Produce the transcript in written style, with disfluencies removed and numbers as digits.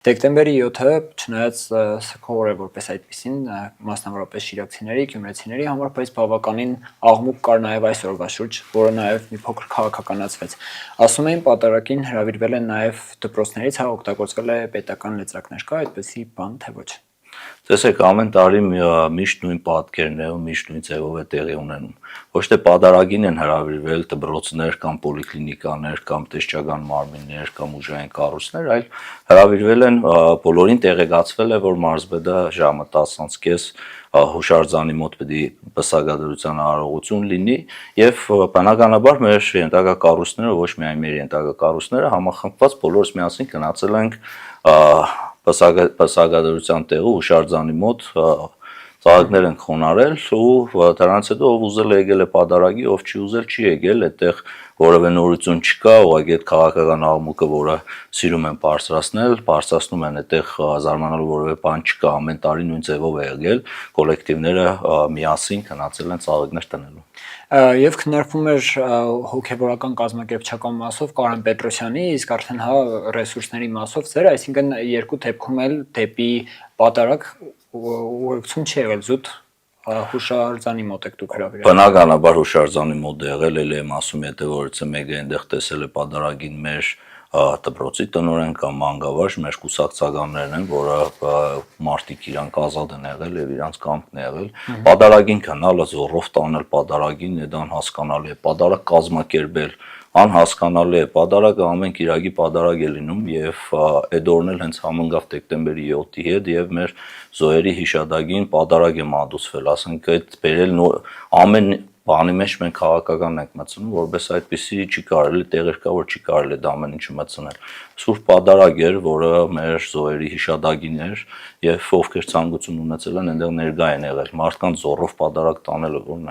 Դեկտեմբերի 7-ը, չնայած սգող օր է որպես այդպիսին, մասնավորապես շիրակցիների, գյումրեցիների համար, բայց բավականին աղմուկ կար նաև այս օրվա շուրջ, որը նաև մի փոքր քաղաքականացվեց։ Ասում էին պատարագին հրավիրվել են նաև դպրոցներից, օգտագործվել է պետական լեզրակներկա, այդպիսի բան թե ոչ։ Տեսեք, ամեն տարի միշտ նույն պատկերն է ու միշտ նույն ձևով է տեղի ունենում։ Ոչ թե պատարագին են հրավիրվել դպրոցներ կամ պոլիկլինիկաներ կամ տեսչական մարմիններ կամ ուժային կառույցներ, այլ հրավիրվել են բոլորին տեղեկացվել է, որ մարզպետը ժամը 10:30 հուշարձանի մոտ պետք է բսակադրության արարողություն լինի եւ բնականաբար մեր ենթակա կառույցները, ոչ միայն մեր ենթակա կառույցները, համախմբված բոլորս միասին գնացել ենք բսակադրության տեղը հուշարձանի մոտ ծաղիկներ են խոնարել ու դրանից հետո ով ուզել է եկել է պատարագի, ով չի ուզել չի եկել, այդտեղ որևէ նորություն չկա, ուղղակի այդ քաղաքական աղմուկը, որը սիրում են բարձրացնում են այդտեղ զարմանալու որևէ բան չկա, ամեն տարի նույն ձևով է եղել, կոլեկտիվները միասին գնացել են ծաղիկներ տնելու։ Եվ քննարկվում էր հոգևորական կազմակերպչական մասով Կարեն Պետրոսյանի, իսկ արդեն ռեսուրսների մասով ձեր, այսինքն երկու դեպքում էլ դեպի պատարագ ուղեկցում չի եղել, զուտ հուշարձանի մոտ եք դուք հրավիրել։ Բնականաբար հուշարձանի մոտ եղել, էլ եմ ասում, եթե որևէ մեկը այնտեղ տեսել է պատարագին մեր դպրոցի տնօրեն կամ մանկավարժ, մեր կուսակցականներն են, որը մարդիկ իրանք ազատ են եղել եւ իրանք կամքն է եղել։ Պատարագին գնալը, զոռով տանել պատարագին, դա անհասկանալի է, պատարագ կազմակերպել անհասկանալի է, պատարագը ամեն կիրակի պատարագ է լինում եւ այդ օրն էլ հենց համընկավ դեկտեմբերի 7-ի հետ եւ մեր զոհերի հիշատակին պատարագ է մատուցվել, ասենք այդ բերել ամեն բանի մեջ մենք քաղաքական ենք մտցնում, որպես այդպեսի չի կարելի, տեղեր կա, որ չի կարելի դա ամեն ինչը մտցնել։ Սուրբ պատարագ էր, որը մեր զոհերի հիշատակին էր եւ ովքեր ցանկություն ունեցել են այնտեղ ներկա են եղել։ Մարդկանց զոռով պատարագ տանելը որն է։